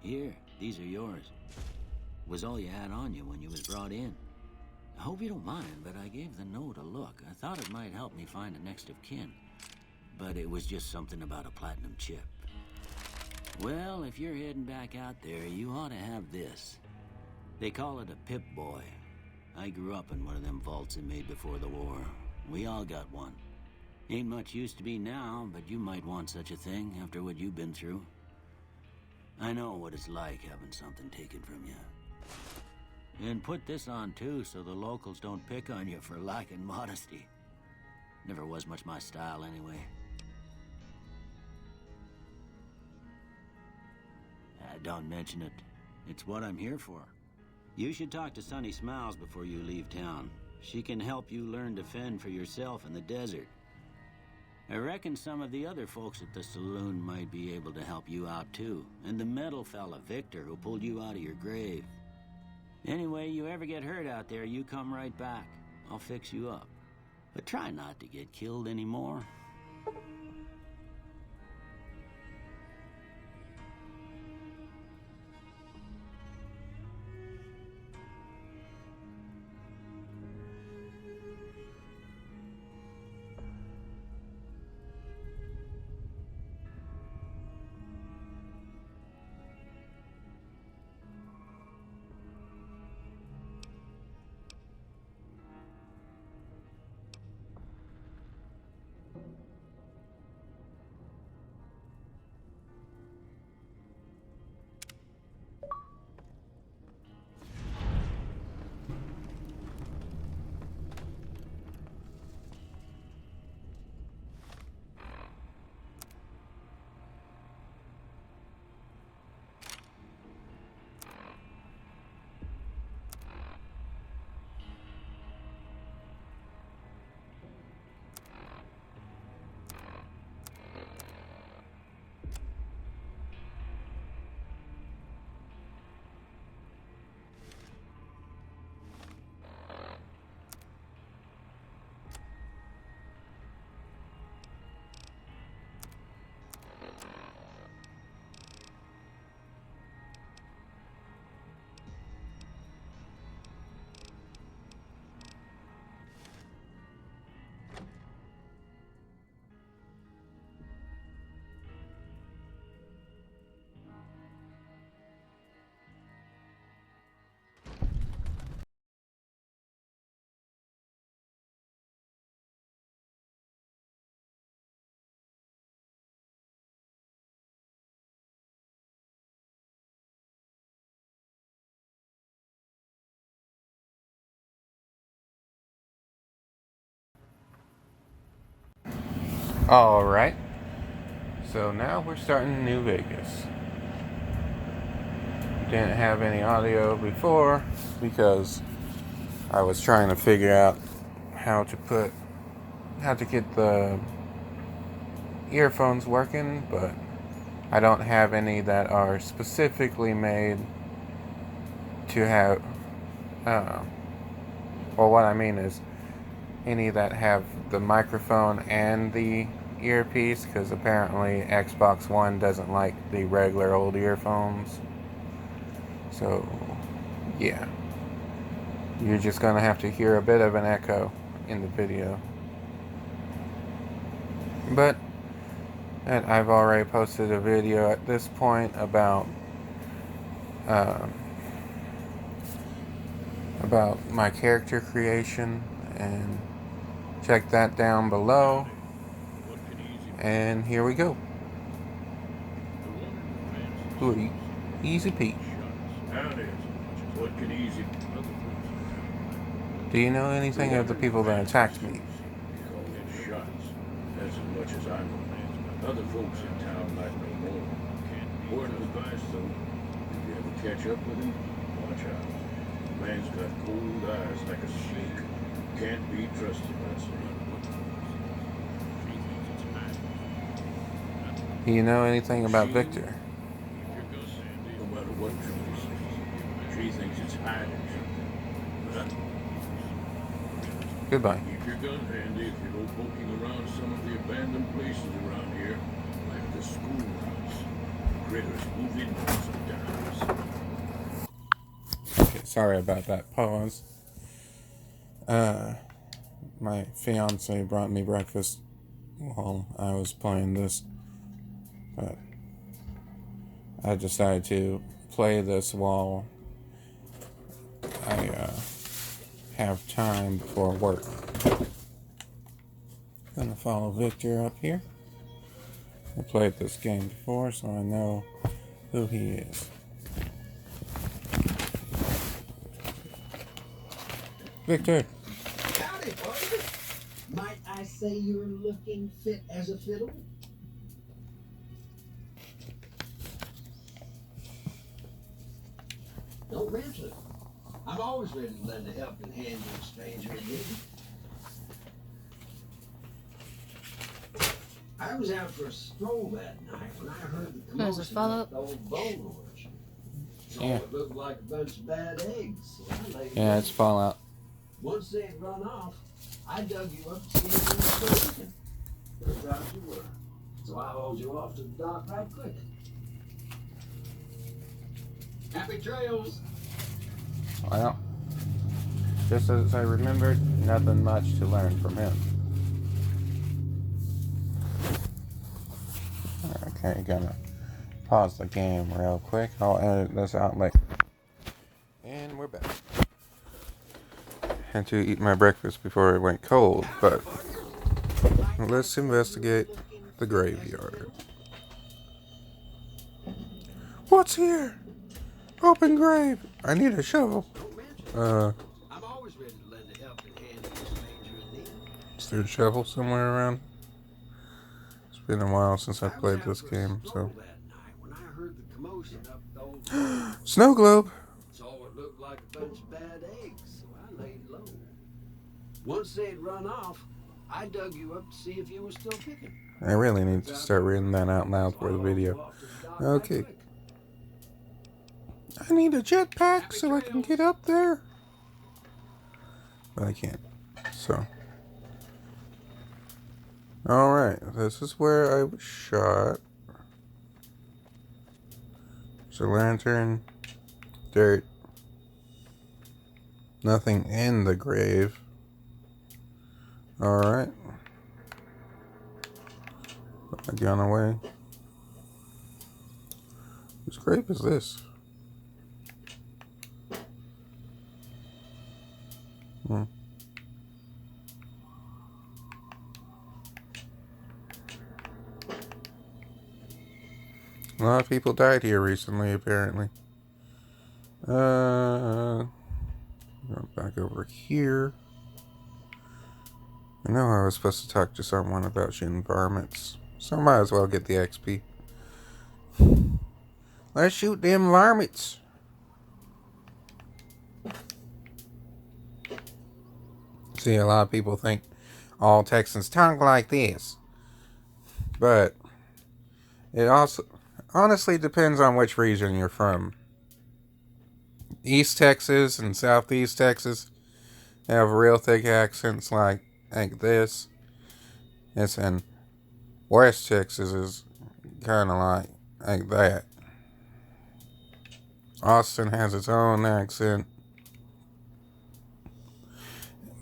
Here, these are yours. Was all you had on you when you was brought in. I hope you don't mind, but I gave the note a look. I thought it might help me find a next of kin. But it was just something about a platinum chip. Well, if you're heading back out there, you ought to have this. They call it a Pip-Boy. I grew up in one of them vaults they made before the war. We all got one. Ain't much use to be now, but you might want such a thing after what you've been through. I know what it's like having something taken from you. And put this on too, so the locals don't pick on you for lacking modesty. Never was much my style anyway. Don't mention it. It's what I'm here for. You should talk to Sunny Smiles before you leave town. She can help you learn to fend for yourself in the desert. I reckon some of the other folks at the saloon might be able to help you out too. And the metal fella, Victor, who pulled you out of your grave. Anyway, you ever get hurt out there, you come right back. I'll fix you up. But try not to get killed anymore. Alright, so now we're starting New Vegas. Didn't have any audio before because I was trying to figure out how to get the earphones working, but I don't have any that are specifically made to have, well, what I mean is any that have the microphone and the earpiece, because apparently Xbox One doesn't like the regular old earphones. So, yeah. You're just going to have to hear a bit of an echo in the video. But I've already posted a video at this point about my character creation, and check that down below. And here we go. Ooh, easy peasy. Do you know anything of the people that attacked me? That's as much as I know. Other folks in town might know more. Word of advice, though, if you ever catch up with him, watch out. The man's got cold eyes like a snake. Can't be trusted, I say. Do you know anything about Victor? No matter what Tree says, Tree thinks it's hiding something. Goodbye. Keep your gun handy if you go poking around some of the abandoned places around here, like the schoolhouse. critters move in sometimes. Okay, sorry about that pause. My fiance brought me breakfast while I was playing this, but I decided to play this while I have time before work. Gonna follow Victor up here. I played this game before, so I know who he is. Victor! Howdy, partner. Might I say you're looking fit as a fiddle? Don't mention it. I'm always ready to lend a helping hand to a stranger in need. I was out for a stroll that night when I heard the There's a commotion follow-up. of the old bone orchard. So Yeah. it looked like a bunch of bad eggs. So I laid Yeah, it's Fallout. Once they had run off, I dug you up to see if you were still looking. Turns out you were. So I hauled you off to the dock right quick. Happy trails. Well, just as I remembered, nothing much to learn from him. Okay, gonna pause the game real quick. I'll edit this out later. And we're back. Had to eat my breakfast before it went cold, but let's investigate the graveyard. What's here? Open grave. I need a shovel. Don't mention it. I'm always ready to lend a helping hand to a stranger in need. Is there a shovel somewhere around? It's been a while since I played this game, so. That night when I heard the commotion up the old Snow globe. So it looked like a bunch of bad eggs, so I laid low. Once they'd run off, I dug you up to see if you were still kicking. I really need to start reading that out loud for the video. Okay. I need a jetpack so I can get up there. But I can't. So. Alright, this is where I was shot. There's a lantern. Dirt. Nothing in the grave. Alright. Put my gun away. Whose grave is this? A lot of people died here recently, apparently. Go back over here. I know I was supposed to talk to someone about shooting varmints, so I might as well get the XP. Let's shoot them varmints. See, a lot of people think all Texans talk like this, but it also honestly depends on which region you're from. East Texas and Southeast Texas have real thick accents like this. It's in West Texas is kind of like that. Austin has its own accent.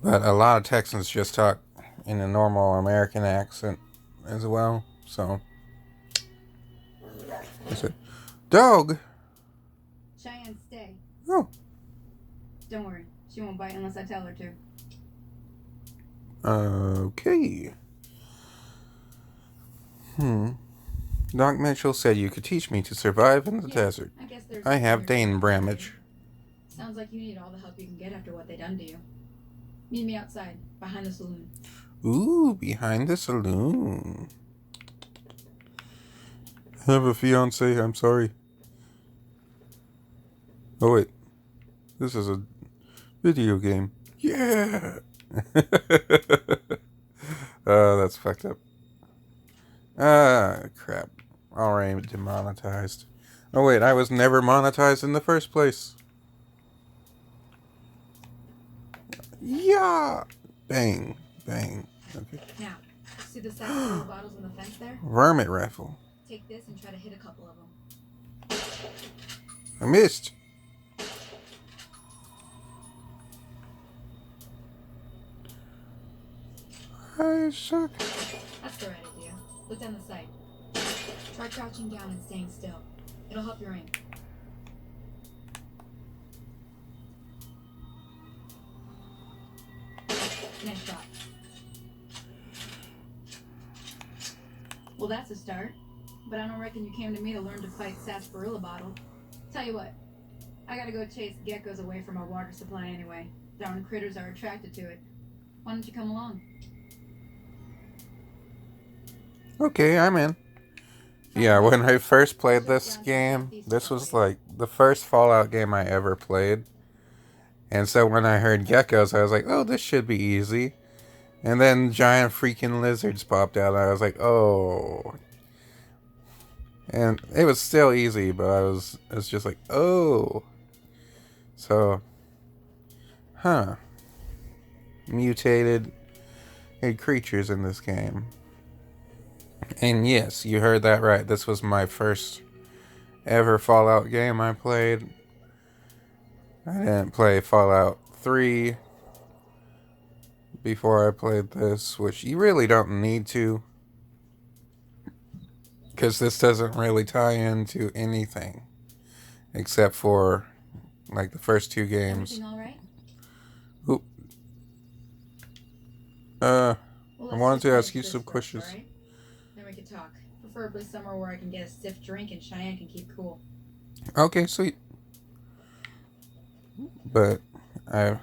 But a lot of Texans just talk in a normal American accent as well. So, is it dog? Cheyenne, stay. Oh, Don't worry. She won't bite unless I tell her to. okay. Doc Mitchell said you could teach me to survive in the desert. I guess there's... I have Dane Bramage. Sounds like you need all the help you can get after what they done to you. Meet me outside, behind the saloon. Ooh, behind the saloon. I have a fiance, I'm sorry. Oh wait, this is a video game. Yeah! Oh, that's fucked up. Ah, crap. Already demonetized. Oh wait, I was never monetized in the first place. Yeah! Bang, bang. Okay. Now, see the sack of little bottles on the fence there? Varmint rifle. Take this and try to hit a couple of them. I missed. I suck. That's the right idea. Look down the sight. Try crouching down and staying still. It'll help your aim. Nice shot. Well, that's a start. But I don't reckon you came to me to learn to fight sarsaparilla bottle. Tell you what, I gotta go chase geckos away from our water supply anyway. Darn critters are attracted to it. Why don't you come along? Okay, I'm in. Yeah, when I first played this game, this was like the first Fallout game I ever played. And so when I heard geckos, I was like, oh, this should be easy. And then giant freaking lizards popped out, and I was like, oh. And it was still easy, but I was just like, oh. So, mutated creatures in this game. And yes, you heard that right. This was my first ever Fallout game I played. I didn't play Fallout 3 before I played this, which you really don't need to, because this doesn't really tie into anything except for like the first two games. Everything all right? Oop. Well, I wanted to ask you some questions. Right? Then we could talk. Preferably somewhere where I can get a stiff drink and Cheyenne can keep cool. Okay, sweet. But I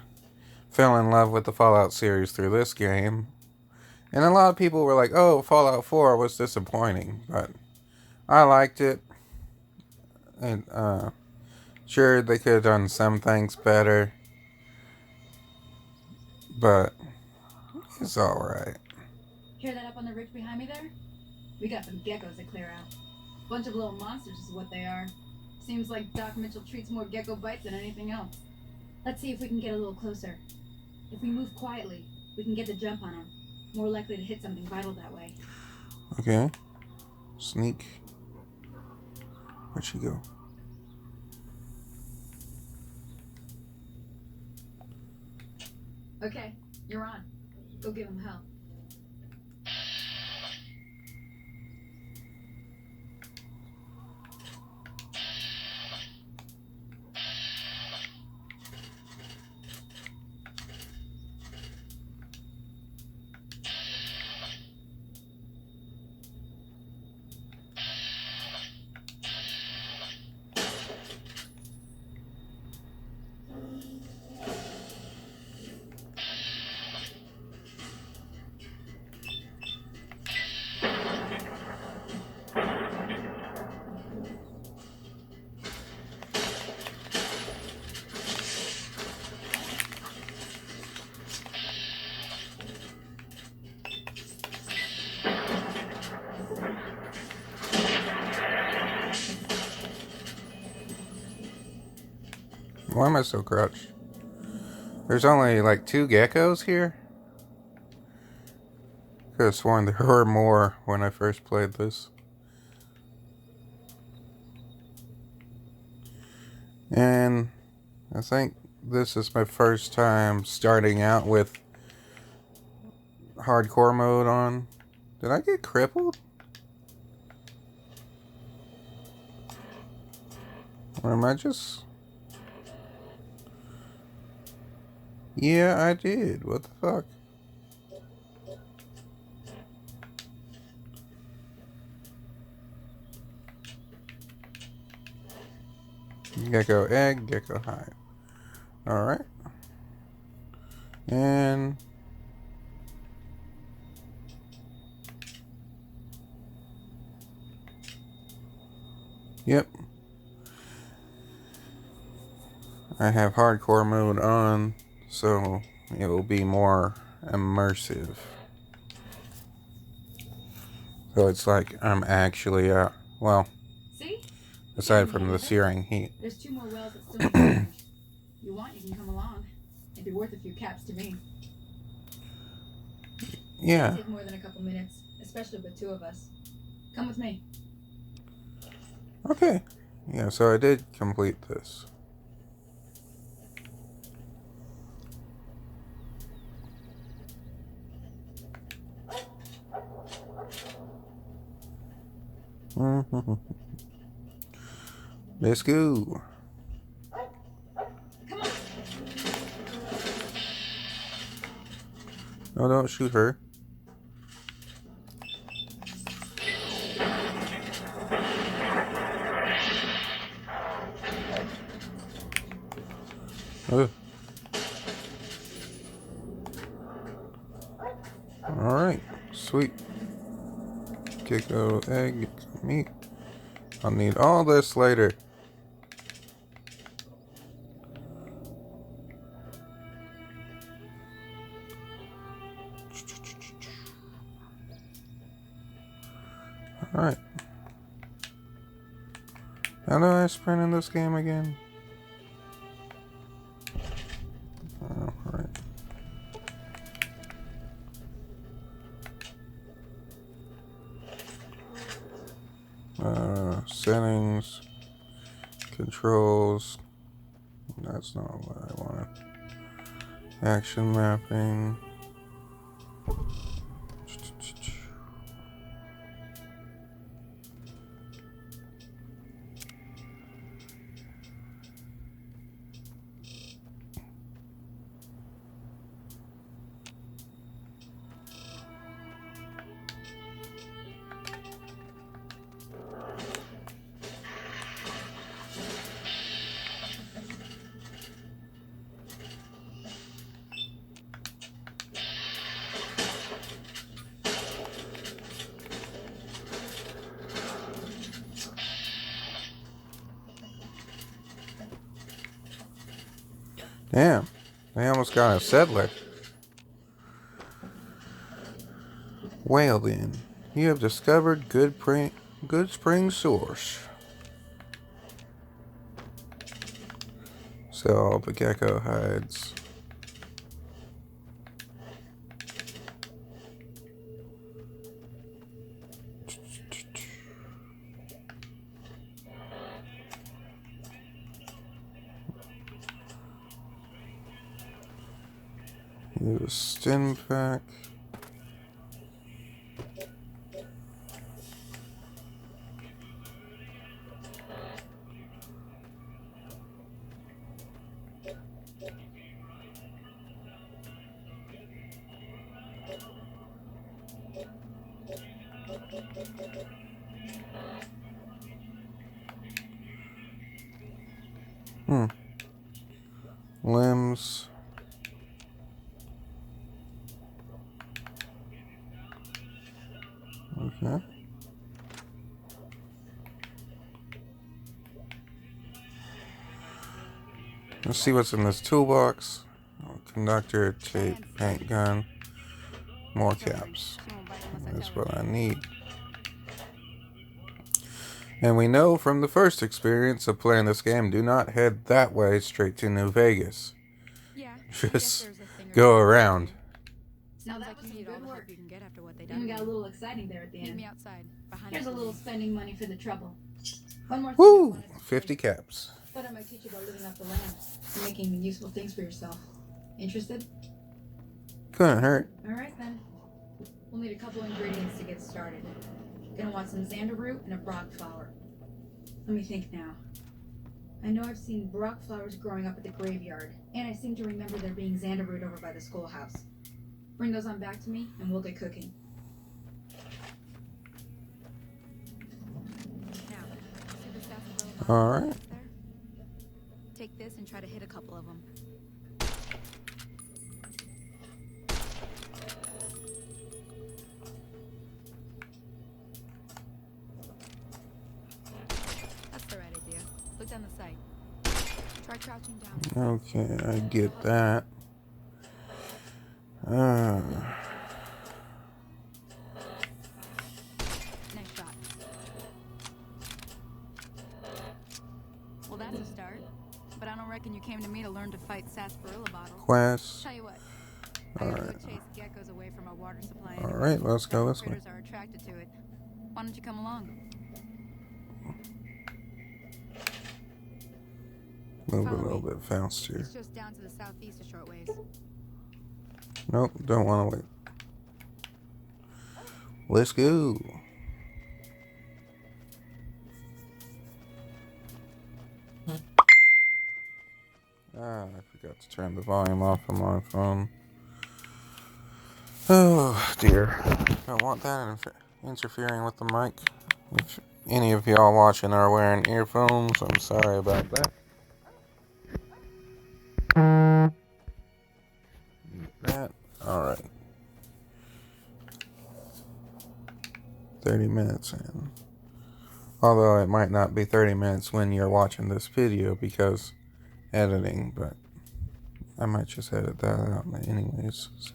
fell in love with the Fallout series through this game. And a lot of people were like, oh, Fallout 4 was disappointing. But I liked it. And, sure, they could have done some things better. But it's alright. Hear that up on the ridge behind me there? We got some geckos to clear out. Bunch of little monsters is what they are. Seems like Doc Mitchell treats more gecko bites than anything else. Let's see if we can get a little closer. If we move quietly, we can get the jump on them. More likely to hit something vital that way. Okay. Sneak. Where'd she go? Okay, you're on. Go give him hell. Why am I so crouched? There's only like 2 geckos here? Could have sworn there were more when I first played this. And I think this is my first time starting out with hardcore mode on. Did I get crippled? Or am I just... Yeah, I did. What the fuck? Gecko egg, gecko hive. Alright. And... Yep. I have hardcore mode on, so it will be more immersive. So it's like I'm actually, well, See? aside from the searing heat. There's 2 more wells that still need damage. You want, you can come along. It'd be worth a few caps to me. Yeah. It'll take more than a couple minutes, especially with 2 of us. Come with me. Okay. Yeah, so I did complete this. Let's go. Come on. No, don't shoot her. Ugh. Alright, sweet. Gecko egg, meat. I'll need all this later. Alright. How do I sprint in this game again? Alright. Settings, controls. That's not what I wanted. Action mapping. Damn, they almost got a settler. Well then, you have discovered good spring source. Sell all the gecko hides. Use a stim pack. Limbs. Okay. Let's see what's in this toolbox. Conductor, tape, paint gun, more caps. That's what I need. And we know from the first experience of playing this game, do not head that way straight to New Vegas. Yeah, Just go around. Sounds like you need all the help you can get after what they Even got a little exciting there at the Meet end. me outside. Behind Here's a the little building. spending money for the trouble. One more thing. Woo! 50 caps. Thought I might teach you about living off the land and making useful things for yourself. Interested? Couldn't hurt. Alright then. We'll need a couple ingredients to get started. Gonna want some xander root and a brock flower. Let me think now. I know I've seen brock flowers growing up at the graveyard, and I seem to remember there being xander root over by the schoolhouse. Bring those on back to me, and we'll get cooking. Now, see the sarsaparilla All vines right. there? Take this and try to hit a couple of them. That's the right idea. Look down the sight. Try crouching down. Okay, I get that. Nice shot. Well, that's a start. But I don't reckon you came to me to learn to fight sarsaparilla bottles. Quest. Tell you what. I gotta Alright. go chase geckos away from our water supply. Alright, let's go this way. Critters are attracted to it. Why don't you come along? Move a Follow little me. bit faster. It's just down to the southeast a short ways. Nope, don't want to wait. Let's go. Ah, I forgot to turn the volume off on my phone. Oh dear. Don't want that interfering with the mic. If any of y'all watching are wearing earphones, I'm sorry about that. That. Alright. 30 minutes in. Although it might not be 30 minutes when you're watching this video because editing, but I might just edit that out anyways. So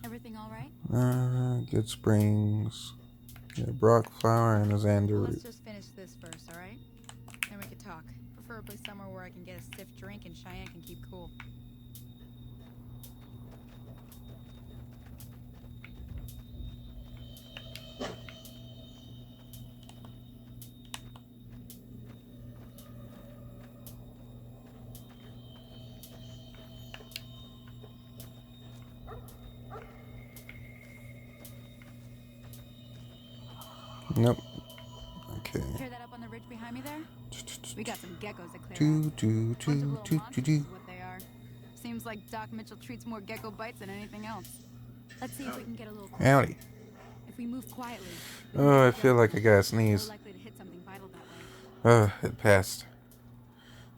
Everything all right? Good springs. Yeah, Brock flower and a xander Well, root. let's just finish this first, all right? Then we can talk. Preferably somewhere where I can get a stiff drink and Cheyenne can keep cool. Nope. Okay. Hear that up on the ridge behind me there? We got some geckos to clear Do out. do Bunch of do little do monsters do is do. what they are. Seems like Doc Mitchell treats more gecko bites than anything else. Let's see if we can get a little closer. Howdy. If we move quietly, Oh, I feel like I got a sneeze. we're likely to hit something vital that way. It passed.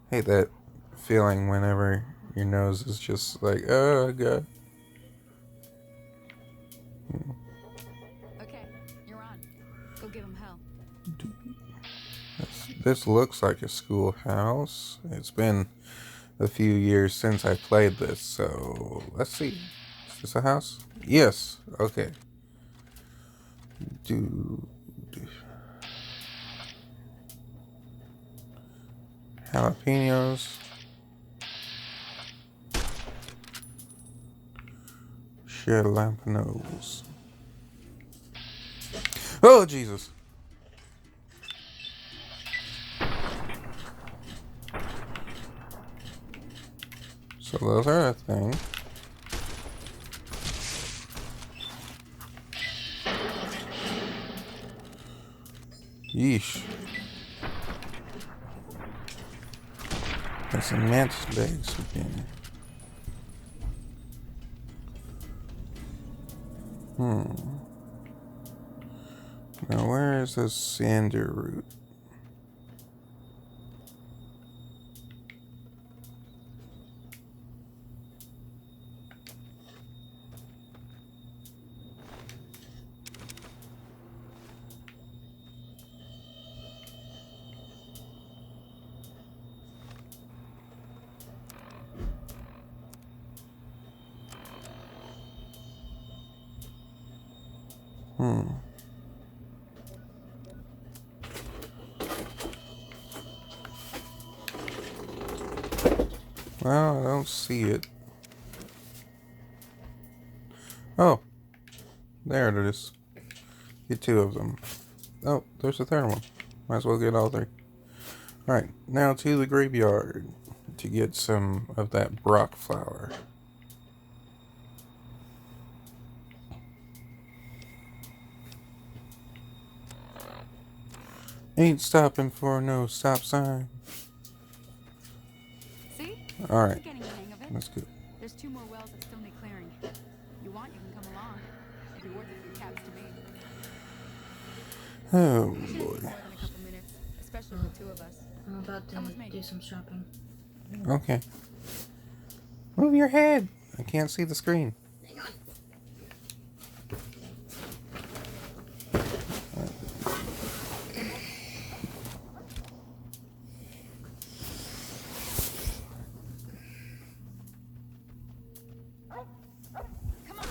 Hate that feeling whenever your nose is just like, oh god. Okay, you're on. Go give him hell. This looks like a schoolhouse. It's been a few years since I played this, so let's see. Is this a house? Yes. Okay. Jalapenos. Jalapenos. Oh, Jesus. So those are a thing. Yeesh. There's some mantis bags again. Now where is this sander root? Well, I don't see it. Oh, there it is. Get two of them. Oh, there's the third one. Might as well get all three. Alright, now to the graveyard to get some of that Brock flower. Ain't stopping for no stop sign. See? Alright, You're getting the hang of it. that's good. There's 2 more wells that still need clearing. You want, you can come along. It'd be worth a few caps to me. Oh Shouldn't take boy. more than a couple minutes, especially with 2 of us. I'm about to Come with me. do some shopping. Okay. Move your head. I can't see the screen. Hang on. Come on.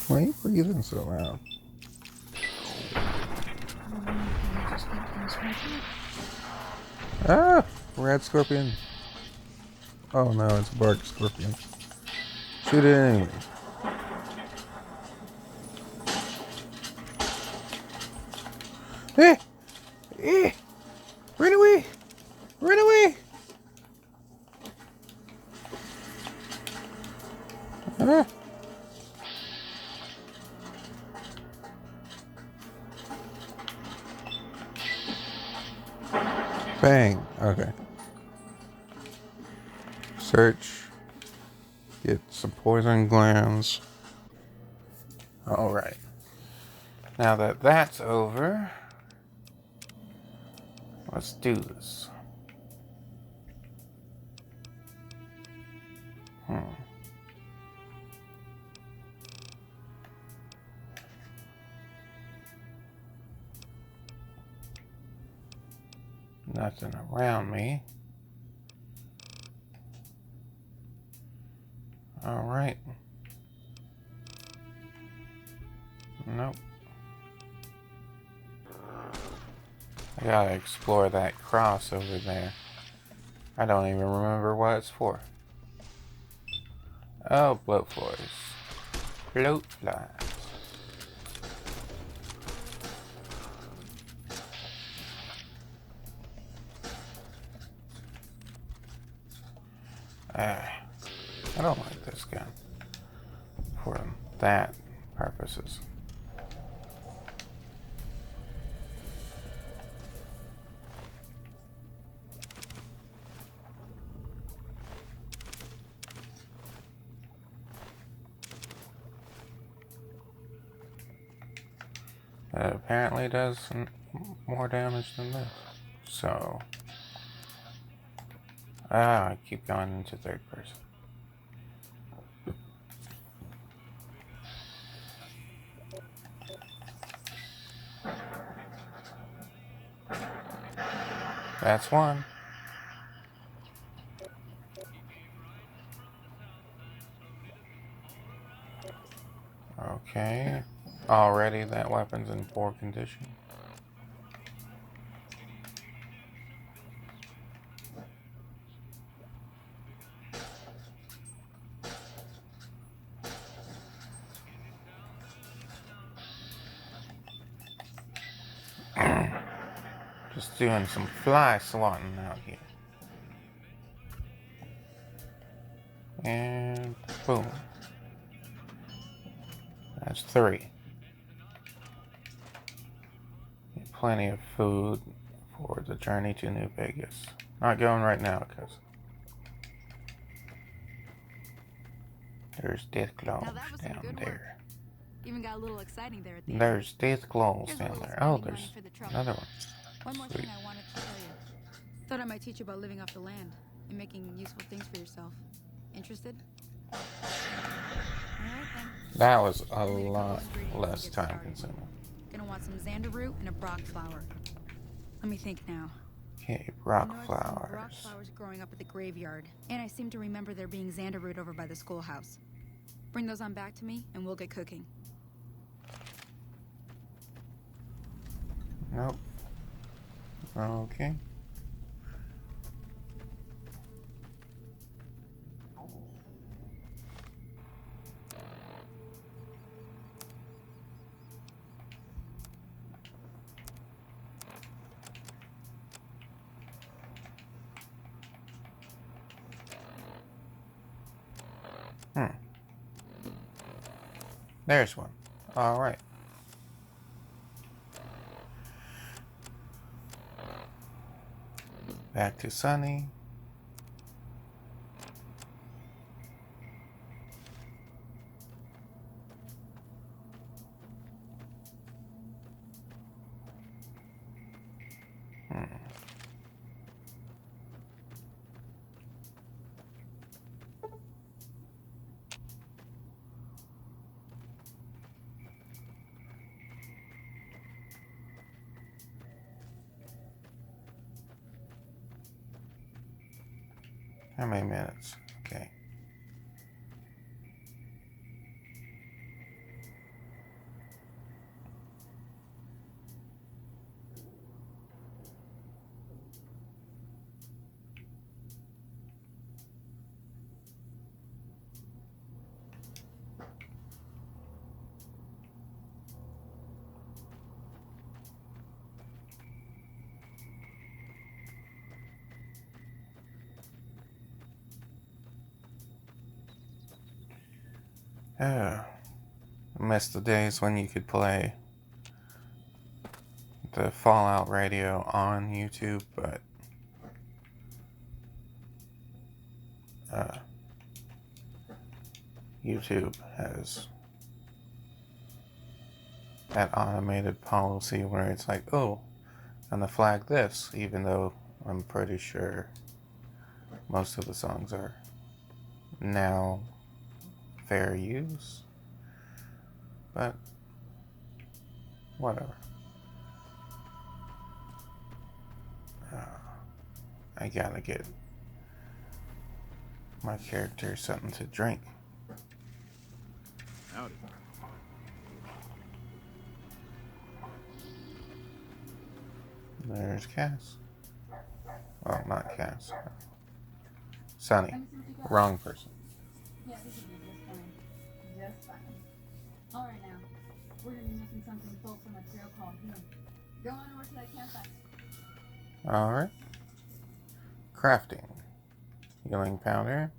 Why are you breathing so loud? Just get things right here. Ah! Rat scorpion. Oh no, it's a bark scorpion. Shoot it anyway. Eh! Eh! Run away! Run away! Huh? Bang. Okay. Search. Get some poison glands. Alright. Now that that's over, let's do this. Nothing around me. Alright. Nope. I gotta explore that cross over there. I don't even remember what it's for. Oh, bloat flies. Bloat flies. I don't like this gun for that purposes. It apparently does more damage than this. So, I keep going into third person. That's one. Okay. Already that weapon's in poor condition. Just doing some fly swatting out here. And boom. That's 3. Plenty of food for the journey to New Vegas. Not going right now, because there's death claws down there. Even got a little exciting there at the end. There's death claws Here's down a there. little Oh, spending there's money for the trouble. another one. One more Sweet. thing I wanted to tell you. Thought I might teach you about living off the land and making useful things for yourself. Interested? All right then. That was a I'll need a couple lot ingredients to less get time started. consuming. Gonna want some xander root and a brock flower. Let me think now. Okay, I rock know I've seen brock flowers. flowers growing up at the graveyard, and I seem to remember there being xander root over by the schoolhouse. Bring those on back to me, and we'll get cooking. Nope. Okay. There's one. All right. Back to Sunny. How many minutes? Okay. I miss the days when you could play the Fallout radio on YouTube, but YouTube has that automated policy where it's like, oh, I'm gonna flag this, even though I'm pretty sure most of the songs are now fair use. But whatever. I gotta get my character something to drink. Howdy. There's Cass. Well, not Cass. Sunny. Let me see what you got. Wrong person. Yeah, this is just fine. Just fine. All right now, we're gonna be making something full from a trail called healing. Go on over to that campsite. Alright. Crafting. Healing powder.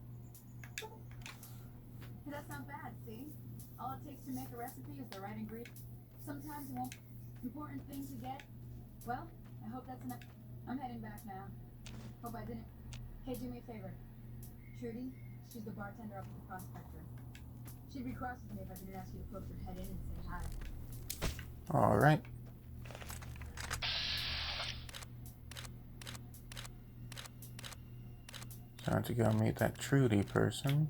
Hey, that's not bad, see? All it takes to make a recipe is the right ingredient. Sometimes the most important thing to get. Well, I hope that's enough. I'm heading back now. Hope I didn't. Hey, do me a favor. Trudy, she's the bartender up at the Prospector. She'd be cross with me if I didn't ask you to poke your head in and say hi. Alright. Time to go meet that Trudy person.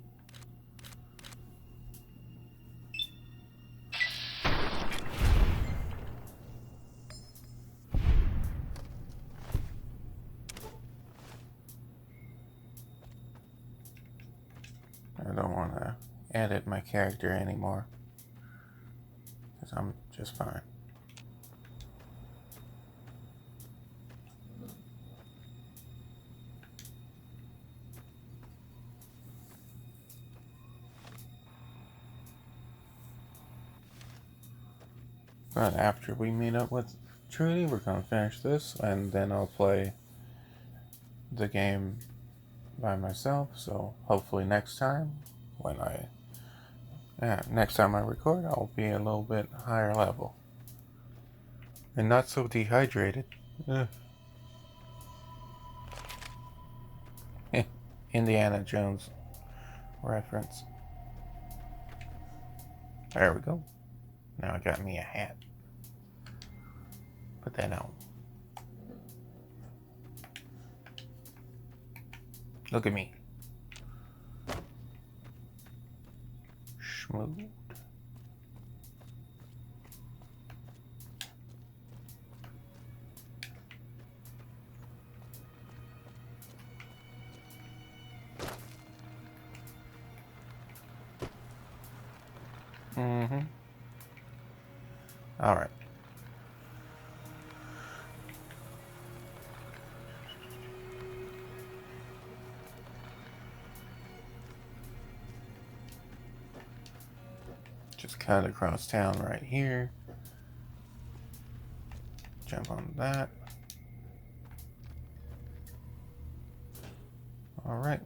I don't want to edit my character anymore, because I'm just fine. But after we meet up with Trudy, we're going to finish this, and then I'll play the game by myself. So hopefully next time, next time I record, I'll be a little bit higher level. And not so dehydrated. Indiana Jones reference. There we go. Now I got me a hat. Put that on. Look at me. Smooth. All right. Just cut across town right here. Jump on that. All right.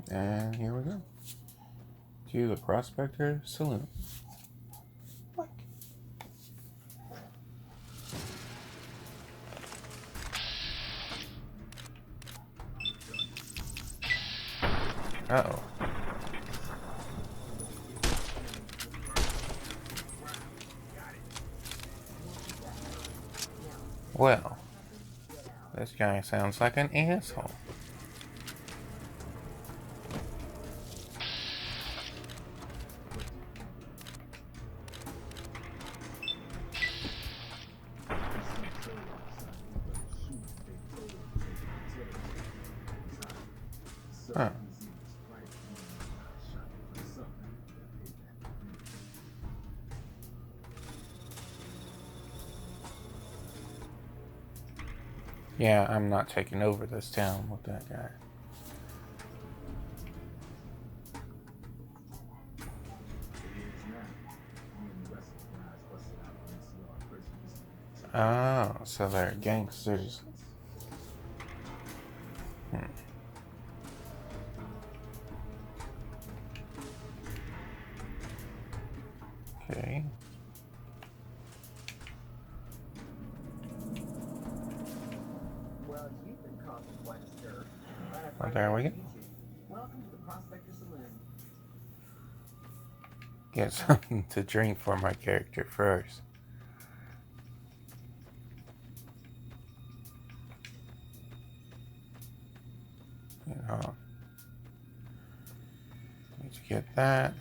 And here we go. To the Prospector Saloon. What? Uh-oh. Well, this guy sounds like an asshole. Huh. Yeah, I'm not taking over this town with that guy. Oh, so they're gangsters. Okay. Well, you've been causing quite a stir. Well, there we go. Welcome to the Prospector Saloon. Get something to drink for my character first. You know, need to get that.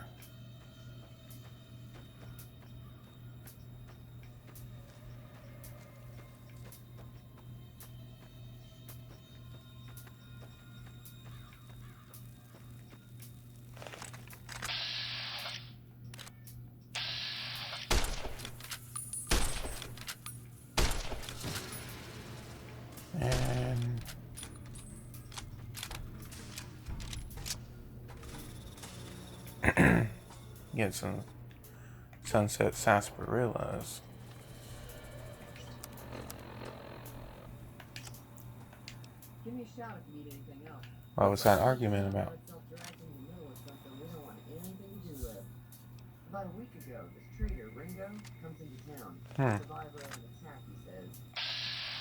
And get some sunset sarsaparillas. Give me a shout if you need anything else. What was that argument about? Dragged in the middle of something we don't want anything to do with. About a week ago, this trader, Ringo, comes into town. Survivor of an attack, he says.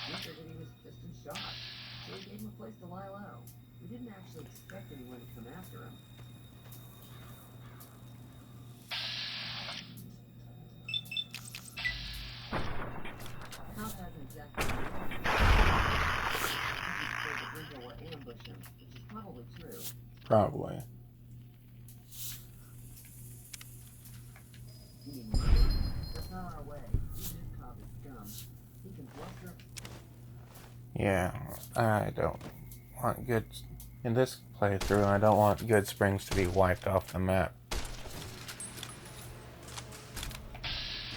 We figured he was just in shock, so we gave him a place to lie low. We didn't actually expect anyone to come after him. Tom hasn't exactly that Ringo will ambush him, which is probably true. Probably. You mean murder? That's not our way. He is Cobb's scum. He can bluster. Yeah, I don't want good... In this playthrough, I don't want Good Springs to be wiped off the map.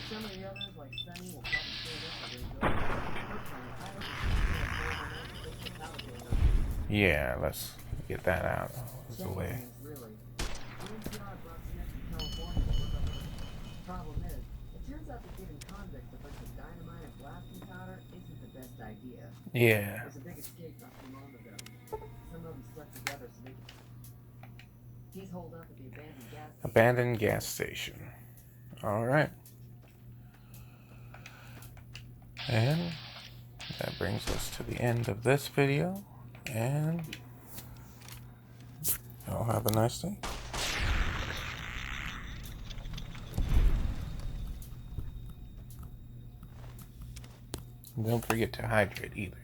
Some of the others, like Sunny, will probably stand up for Ringo. Personally, I hope he's going to Yeah, let's get that out of the way. really. The NCR brought some from California to work on the problem is, it turns out that giving convicts a bunch of dynamite and blasting powder isn't the best idea. Yeah. There's a big escape not too long ago. Some of them slept together so they could... He's holed up at the abandoned gas station. Abandoned gas station. Alright. And that brings us to the end of this video. And y'all have a nice day. And don't forget to hydrate either.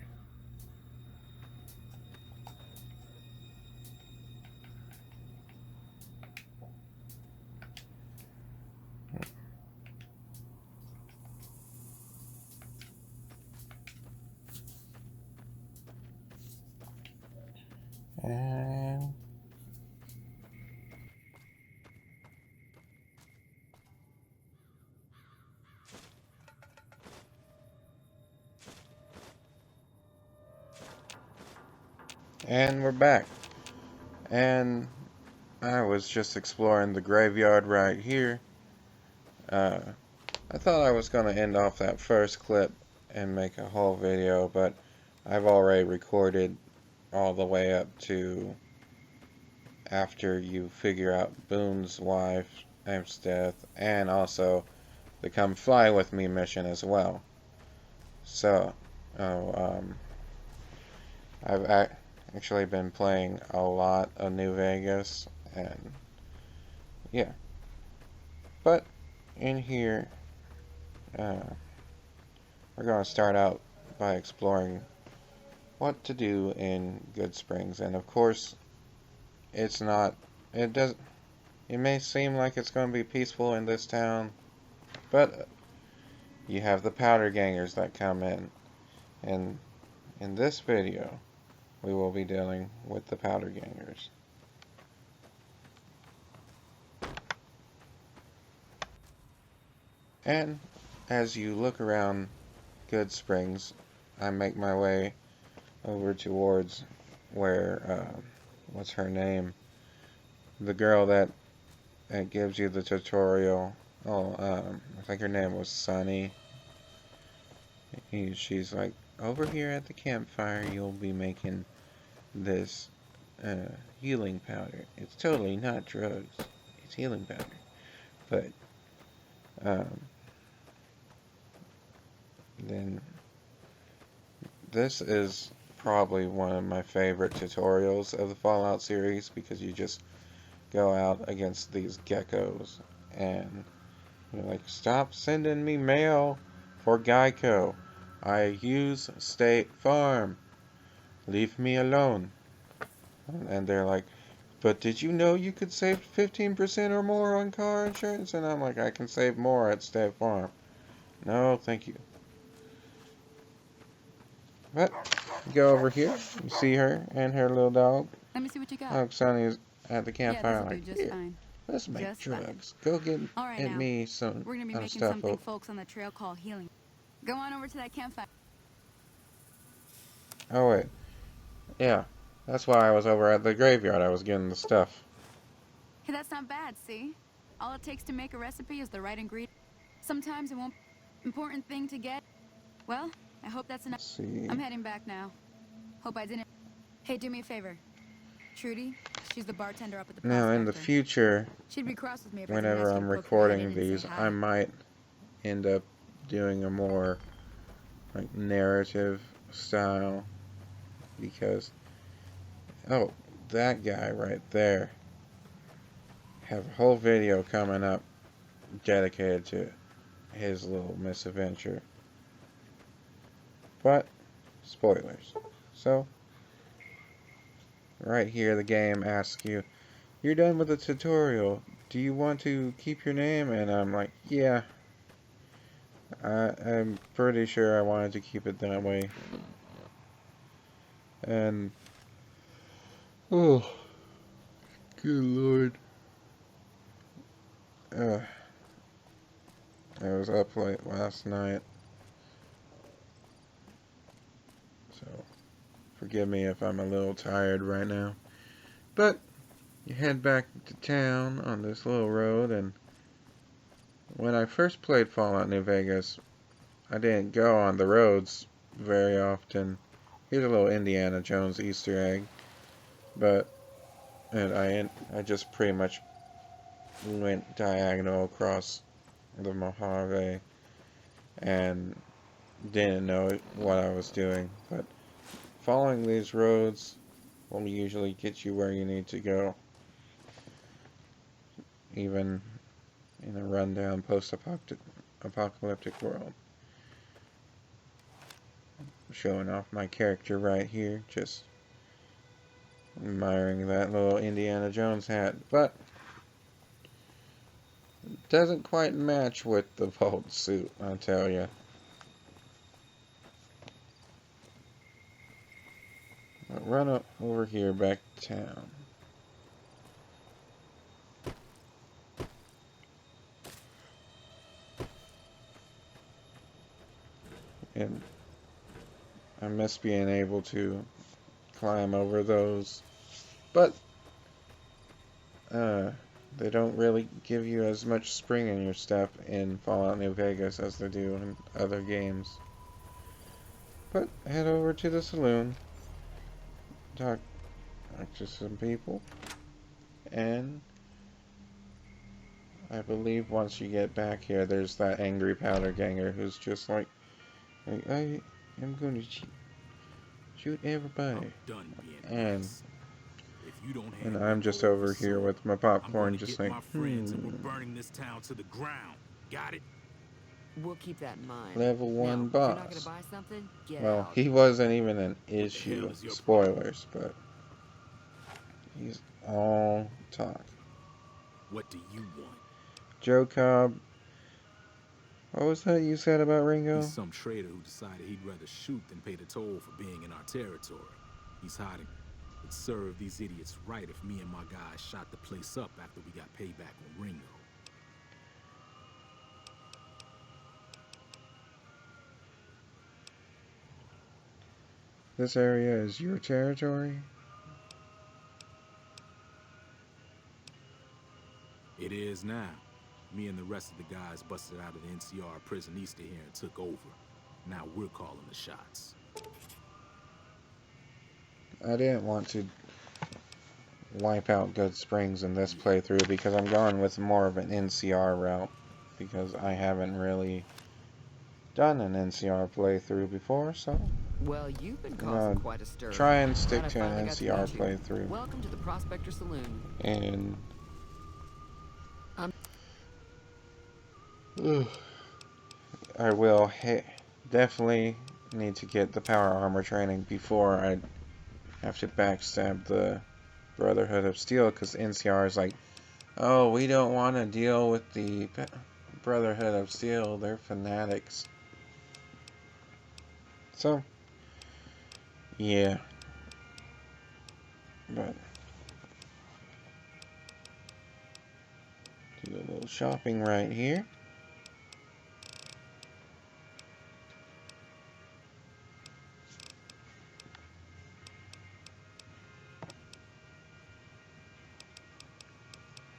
And we're back. And I was just exploring the graveyard right here. I thought I was going to end off that first clip and make a whole video, but I've already recorded all the way up to after you figure out Boone's wife's death, and also the Come Fly With Me mission as well. So, I've actually been playing a lot of New Vegas, and yeah. But in here, we're going to start out by exploring what to do in Good Springs, and of course, it may seem like it's going to be peaceful in this town, but you have the powder gangers that come in, and in this video, we will be dealing with the powder gangers. And as you look around Good Springs, I make my way over towards where, what's her name? The girl that gives you the tutorial. I think her name was Sunny. She's like, over here at the campfire, you'll be making this healing powder. It's totally not drugs. It's healing powder. But then this is probably one of my favorite tutorials of the Fallout series because you just go out against these geckos and you're like, stop sending me mail for Geico. I use State Farm. Leave me alone. And they're like, but did you know you could save 15% or more on car insurance? And I'm like, I can save more at State Farm. No, thank you. But go over here. You see her and her little dog. Let me see what you got. Oh, Sonny's at the Yeah, campfire. this'll do Like, just here, fine. let's make Just fine. drugs. Go get All right, now. me some We're gonna be making stuff. something folks on the trail call healing. Go on over to that campfire. Oh wait, yeah, that's why I was over at the graveyard. I was getting the stuff. Hey, that's not bad, see? All it takes to make a recipe is the right ingredient. Sometimes it won't important thing to get. Well, I hope that's enough. Let's see. I'm heading back now. Hope I didn't. Hey, do me a favor. Trudy, she's the bartender up at the Now, in the Prospector. future, She'd be cross with me if I didn't whenever ask you I'm to poke your head in recording and say these, hi. I might end up doing a more like narrative style because oh, that guy right there have a whole video coming up dedicated to his little misadventure. But spoilers. So right here the game asks you, you're done with the tutorial. Do you want to keep your name? And I'm like, yeah. I'm pretty sure I wanted to keep it that way. And oh, good lord. I was up late last night. So forgive me if I'm a little tired right now. But you head back to town on this little road, and when I first played Fallout New Vegas, I didn't go on the roads very often. Here's a little Indiana Jones Easter egg. But and I just pretty much went diagonal across the Mojave and didn't know what I was doing. But following these roads will usually get you where you need to go, even in a rundown post-apocalyptic world. Showing off my character right here, just admiring that little Indiana Jones hat, but it doesn't quite match with the Vault suit, I'll tell you. Run up over here back to town. And I miss being able to climb over those, but they don't really give you as much spring in your step in Fallout New Vegas as they do in other games. But head over to the saloon, talk to some people, and I believe once you get back here, there's that angry powder ganger who's just like I am going to shoot everybody. And I'm just over here with my popcorn, just like, we're burning this town to the ground. Got it? We'll keep that in mind. Level 1 now, boss. If you're not gonna buy something, get Well, out. he wasn't even an issue. Spoilers, but he's all talk. What do you want? Joe Cobb. What was that you said about Ringo? He's some traitor who decided he'd rather shoot than pay the toll for being in our territory. He's hiding. It'd serve these idiots right if me and my guys shot the place up after we got payback on Ringo. This area is your territory? It is now. Me and the rest of the guys busted out of the NCR prison east of here and took over. Now we're calling the shots. I didn't want to wipe out Good Springs in this playthrough because I'm going with more of an NCR route, because I haven't really done an NCR playthrough before, so Well, you've been I'm causing gonna quite a stir. try and stick Glad I to an finally got to NCR meet you. playthrough. Welcome to the Prospector Saloon. And I will definitely need to get the power armor training before I have to backstab the Brotherhood of Steel, because NCR is like, oh, we don't want to deal with the Brotherhood of Steel, they're fanatics. So, yeah. But do a little shopping right here.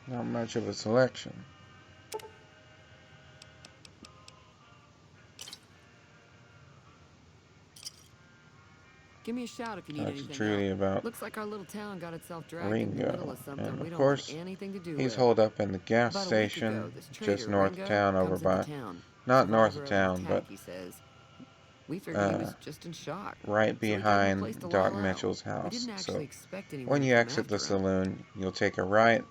Not much of a selection. Give me a shout if you need Talk to anything Trudy else. about Looks like our little town got itself dragged in the middle Ringo. of something And we of don't course, want anything to do he's with. holed up in the gas About a week station ago, this just traitor, north Ringo, of town, over comes into by, town. not north Survivor of of an town, attack, but he says. We figured he was just in shock. right So we gave him a place behind to Doc lie low. Mitchell's We house. didn't actually So expect anyone when to you come exit the after him. saloon, you'll take a right,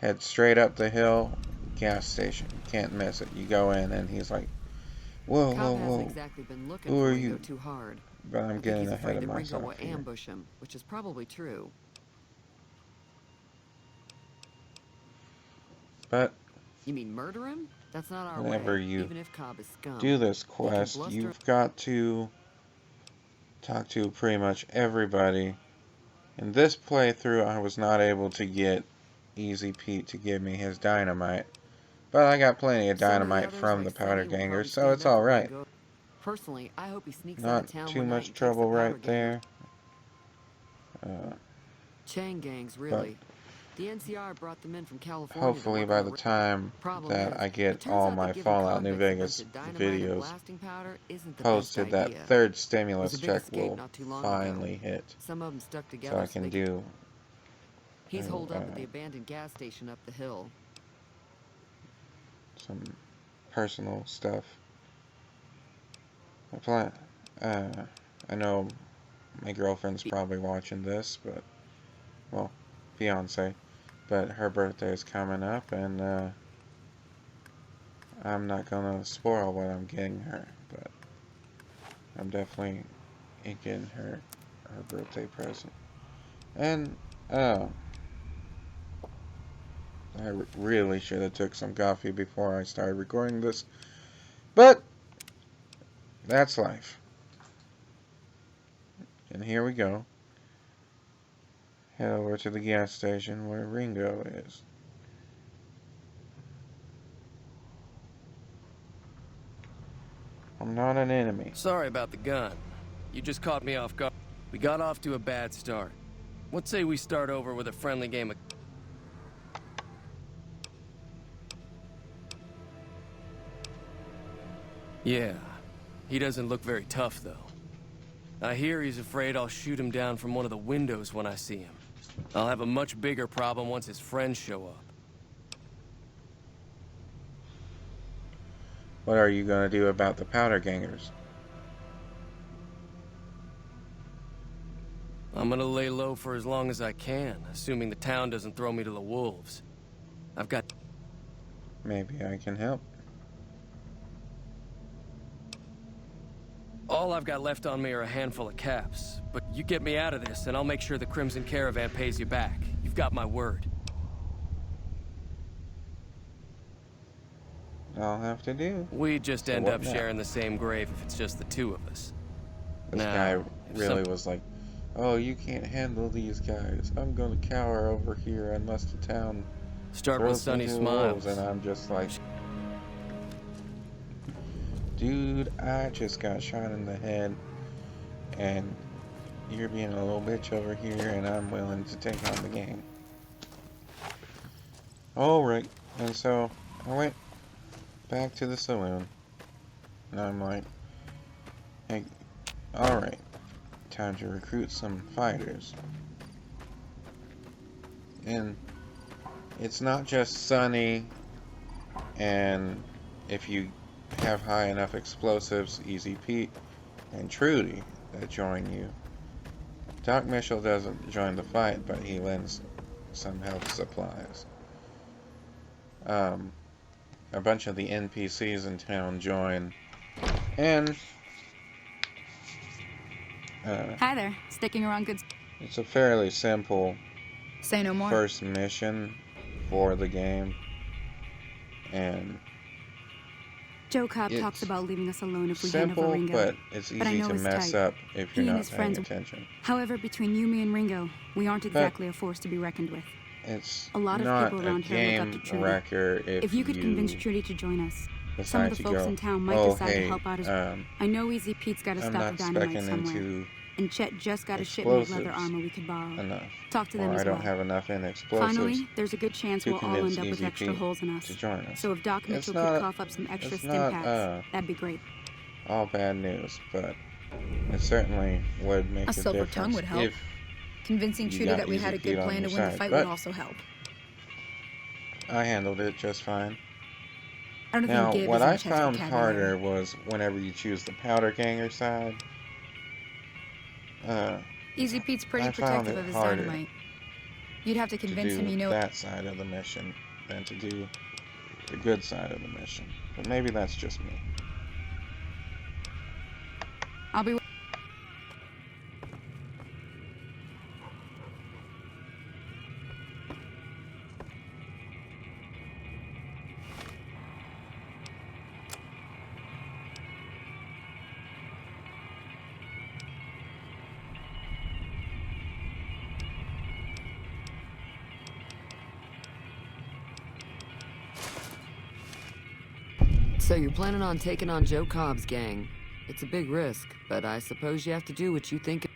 head straight up the hill, gas station. You can't miss it. You go in and he's like, whoa, Cobb whoa, hasn't whoa, exactly been looking who for are Ringo you? too hard. But I'm I think getting he's ahead afraid of that Ringo will myself here. ambush him, which is probably true. But You mean murder him? That's not our whenever way, you even if Cobb is scum. do this He can quest, bluster. you've got to talk to pretty much everybody. In this playthrough, I was not able to get Easy Pete to give me his dynamite, but I got plenty of Some of the dynamite others, from like the powder Sonny, will gangers, probably so it's stand up to alright. Ringo. Personally, I hope he sneaks out Not of town too one night much and takes trouble the powder right gangers. there. Chain gangs, But really. The NCR brought them in from California. hopefully by the time Problem that is, I it get turns all out that my giving Fallout New convicts a Vegas bunch of dynamite and videos blasting powder isn't the posted, best that idea. third There's stimulus a big check escape will not too long finally ago. hit, Some of them stuck so together I can they do He's holed up at the abandoned gas station up the hill. some personal stuff. I know my girlfriend's probably watching this, but, well, fiance, but her birthday is coming up, and I'm not gonna spoil what I'm getting her, but I'm definitely getting her birthday present. And I really should have took some coffee before I started recording this, but that's life. And here we go. Head over to the gas station where Ringo is. I'm not an enemy. Sorry about the gun. You just caught me off guard. We got off to a bad start. Let's say we start over with a friendly game of... Yeah, he doesn't look very tough, though. I hear he's afraid I'll shoot him down from one of the windows when I see him. I'll have a much bigger problem once his friends show up. What are you gonna do about the powder gangers? I'm gonna lay low for as long as I can, assuming the town doesn't throw me to the wolves. I've got... Maybe I can help. All I've got left on me are a handful of caps. But you get me out of this, and I'll make sure the Crimson Caravan pays you back. You've got my word. I'll have to do. We just So end what up now? sharing the same grave if it's just the two of us. This Now, guy if really was like, oh, you can't handle these guys. I'm gonna cower over here unless the town Start with throws me Sunny to the Smiles. wolves. And I'm just like, dude, I just got shot in the head, and you're being a little bitch over here, and I'm willing to take on the gang. Alright, and so I went back to the saloon, and I'm like, Hey, alright. Time to recruit some fighters. And it's not just Sunny and if you have high enough explosives, Easy Pete and Trudy that join you. Doc Mitchell doesn't join the fight, but he lends some health supplies. A bunch of the NPCs in town join, and Hi there. Sticking around good... it's a fairly simple Say no more. first mission for the game, and Joe Cobb it's talks about leaving us alone if we hand over simple, Ringo. but it's I easy know to his mess type. up if He you're and not his paying friends... attention. However, between you, me, and Ringo, we aren't exactly a force to be reckoned with. It's A lot of not people a around here look up game to Trudy. wrecker If you could convince Trudy to join us, some of decide the to folks go, in town might oh decide hey, to help out as well. I know Easy Pete's got a I'm stock not of dynamite spec'ing somewhere. into And Chet just got a shipment of leather explosives armor we could borrow. enough. Talk to them Or as I don't well. have enough in explosives Finally, there's a good chance to we'll all convince end up with Easy extra Pete holes in us. to join us. So if Doc Mitchell could cough up some extra stim packs, that'd be great. All bad news, but it certainly would make A a silver difference tongue would help. if Convincing you Trudy got that we Easy had a Pete good on plan your to win the side, fight but would also help. I handled it just fine. I don't Now, think Gib what is in I Chet's found vocabulary. harder was whenever you choose the powder ganger side. Easy Pete's pretty I found protective it of his harder dynamite. You'd have to to convince him do you know... that side of the mission than to do the good side of the mission. But maybe that's just me. I'll be... So you're planning on taking on Joe Cobb's gang. It's a big risk, but I suppose you have to do what you think.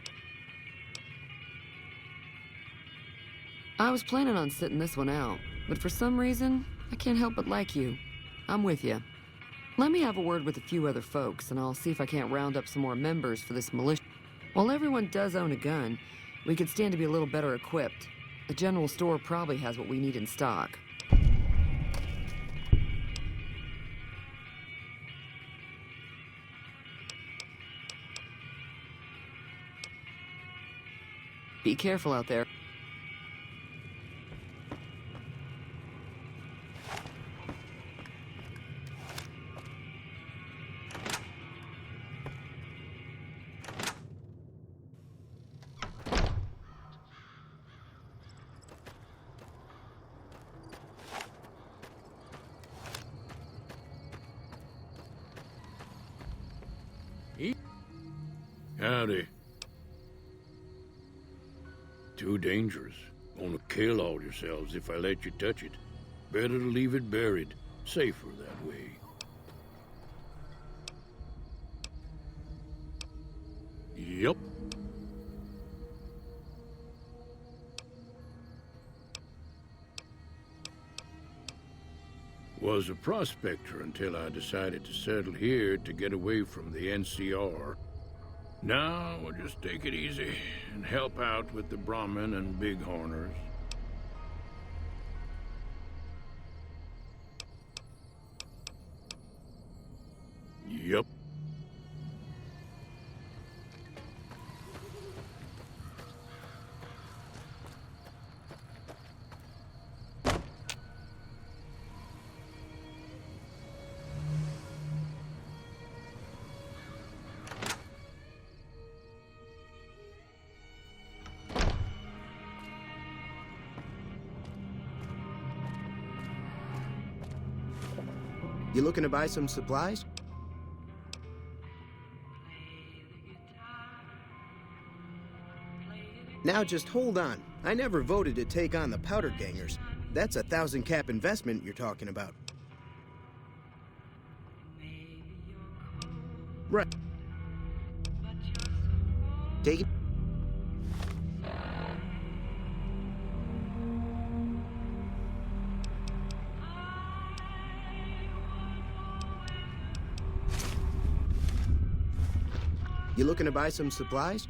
I was planning on sitting this one out, but for some reason, I can't help but like you. I'm with you. Let me have a word with a few other folks, and I'll see if I can't round up some more members for this militia. While everyone does own a gun, we could stand to be a little better equipped. The general store probably has what we need in stock. Be careful out there. Howdy. Too dangerous. Gonna kill all yourselves if I let you touch it. Better to leave it buried. Safer that way. Yup. Was a prospector until I decided to settle here to get away from the NCR. Now, we'll just take it easy and help out with the Brahmin and Bighorners. Yup. You looking to buy some supplies? Now just hold on. I never voted to take on the powder gangers. That's a 1,000 cap investment you're talking about. Right. Take it. You looking to buy some supplies?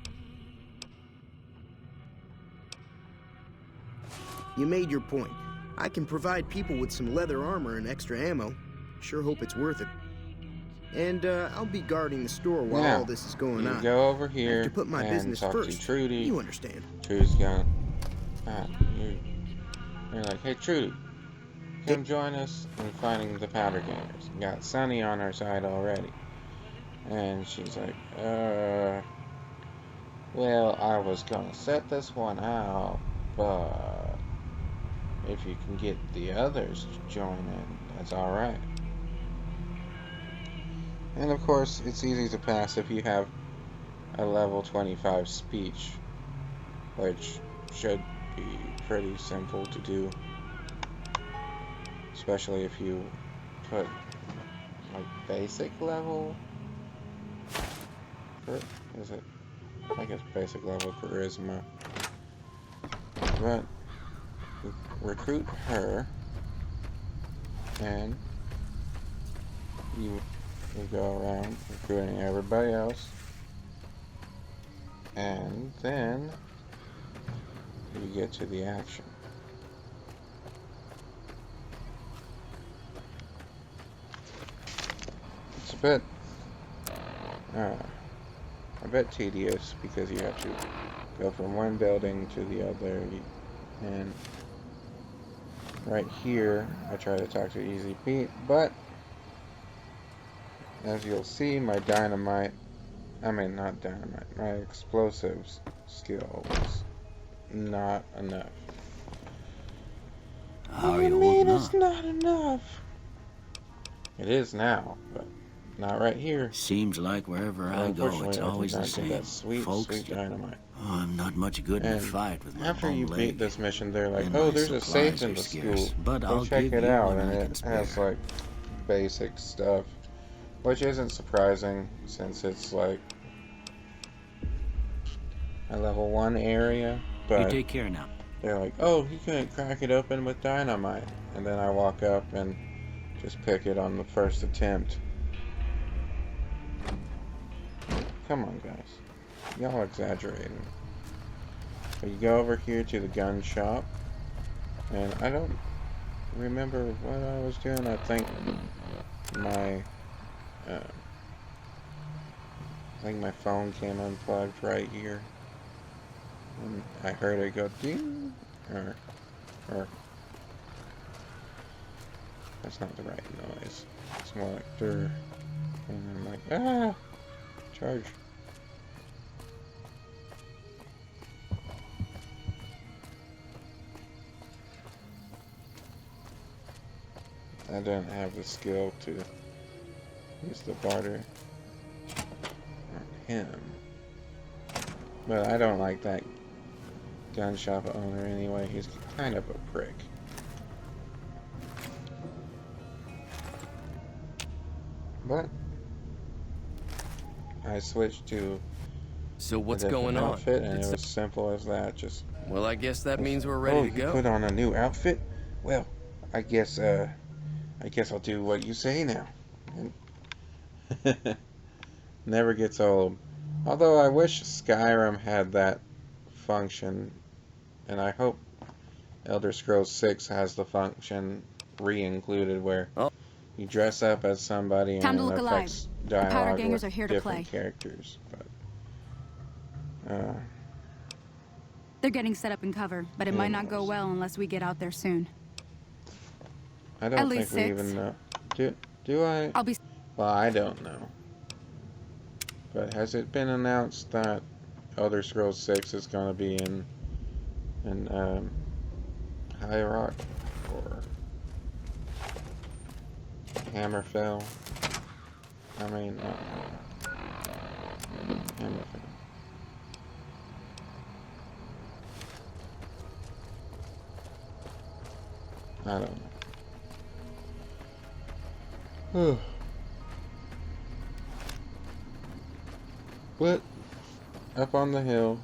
You made your point. I can provide people with some leather armor and extra ammo. Sure hope it's worth it. And I'll be guarding the store while Now, all this is going you on. go over I have here to put my and business talk first. to Trudy. You understand. Trudy's going, you're like, hey Trudy, come join us in finding the powder gangers. We got Sunny on our side already. And she's like, well, I was gonna set this one out, but if you can get the others to join in, that's alright. And of course, it's easy to pass if you have a level 25 speech, which should be pretty simple to do, especially if you put like basic level, is it? I guess basic level charisma. But recruit her, and you go around recruiting everybody else, and then you get to the action. It's a bit tedious because you have to go from one building to the other, and right here I try to talk to Easy Pete, but as you'll see, my my explosives skill was not enough. How are you holding It's on? not enough. It is now, but not right here. Seems like wherever I go, it's Unfortunately, I always did the not get same. that sweet Folks, dynamite. oh, I'm not much good in a And fight with my after bum you leg. beat this mission, they're like, And oh, my there's a safe supplies in are the scarce, school. but Go I'll check give it you out, what and I it can spare. has like basic stuff, which isn't surprising since it's like a level 1 area. But You take care now. they're like, oh, you couldn't crack it open with dynamite, and then I walk up and just pick it on the first attempt. Come on, guys. Y'all exaggerating. But you go over here to the gun shop, and I don't remember what I was doing. I think my phone came unplugged right here, and I heard it go ding, or that's not the right noise. It's more like and I'm like, ah, charge. I don't have the skill to use the barter on him. But I don't like that gun shop owner anyway. He's kind of a prick. But I switched to So what's a different going on? outfit, and it was simple as that. Well, I guess that means we're ready to go. You put on a new outfit? Well, I guess I'll do what you say now. And never gets old. Although I wish Skyrim had that function, and I hope Elder Scrolls 6 has the function re-included where you dress up as somebody Time and to look it alive. affects The powder dialogue gangers with are here to different play. characters. But They're getting set up in cover, but it might not go well unless we get out there soon. I don't At think least we 6. even know. Do I? I'll be. Well, I don't know. But has it been announced that Elder Scrolls 6 is going to be in High Rock or Hammerfell? I mean, Hammerfell. I don't know. But up on the hill,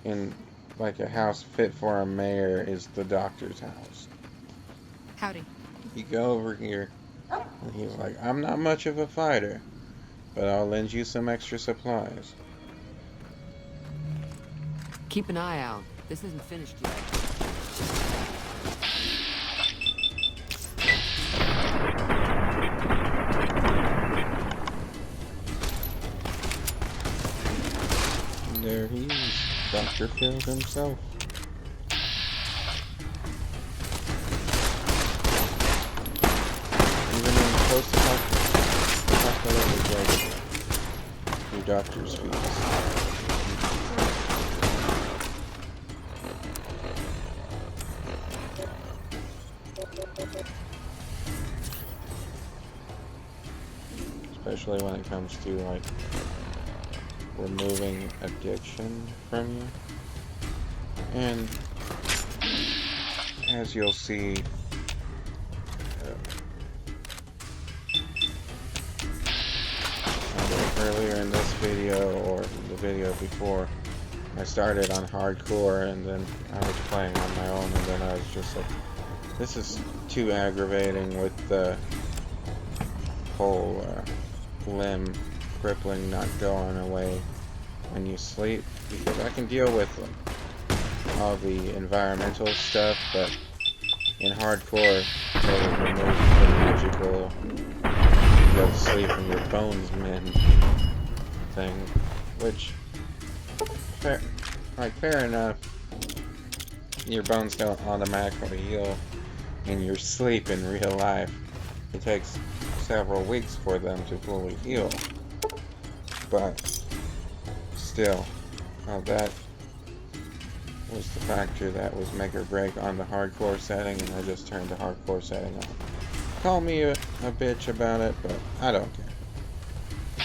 in like a house fit for a mayor, is the doctor's house. Howdy. You go over here, and he's like, I'm not much of a fighter, but I'll lend you some extra supplies. Keep an eye out. This isn't finished yet. And there he is, Dr. Phil himself. Even in post-apocalyptic like your doctor's fees. Especially when it comes to like removing addiction from you. And as you'll see, earlier in this video or the video before, I started on hardcore and then I was playing on my own, and then I was just like, this is too aggravating with the whole limb crippling not going away when you sleep, because I can deal with all the environmental stuff, but in hardcore they remove the magical go to sleep and your bones mend thing, which fair enough, your bones don't automatically heal in your sleep in real life. It takes several weeks for them to fully heal, but still, that was the factor that was make or break on the hardcore setting, and I just turned the hardcore setting on. Call me a bitch about it, but I don't care.